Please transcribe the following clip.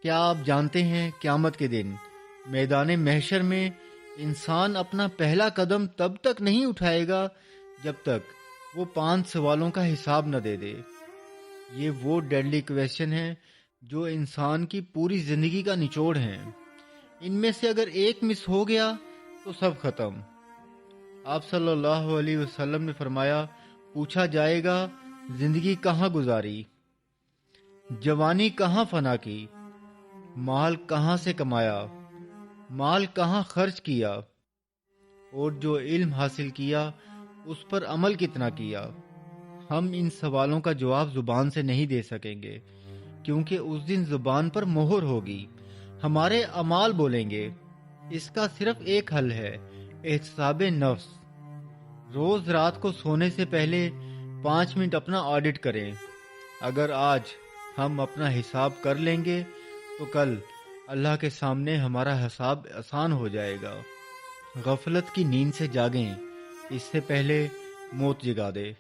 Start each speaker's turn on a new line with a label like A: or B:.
A: کیا آپ جانتے ہیں قیامت کے دن میدان محشر میں انسان اپنا پہلا قدم تب تک نہیں اٹھائے گا جب تک وہ 5 سوالوں کا حساب نہ دے دے۔ یہ وہ ڈیڈلی کویسچن ہیں جو انسان کی پوری زندگی کا نچوڑ ہیں۔ ان میں سے اگر ایک مس ہو گیا تو سب ختم۔ آپ صلی اللہ علیہ وسلم نے فرمایا، پوچھا جائے گا زندگی کہاں گزاری، جوانی کہاں فنا کی، مال کہاں سے کمایا، مال کہاں خرچ کیا، اور جو علم حاصل کیا اس پر عمل کتنا کیا۔ ہم ان سوالوں کا جواب زبان سے نہیں دے سکیں گے، کیونکہ اس دن زبان پر مہر ہوگی، ہمارے اعمال بولیں گے۔ اس کا صرف ایک حل ہے، احتساب نفس۔ روز رات کو سونے سے پہلے 5 منٹ اپنا آڈٹ کریں۔ اگر آج ہم اپنا حساب کر لیں گے تو کل اللہ کے سامنے ہمارا حساب آسان ہو جائے گا۔ غفلت کی نیند سے جاگیں، اس سے پہلے موت جگا دے۔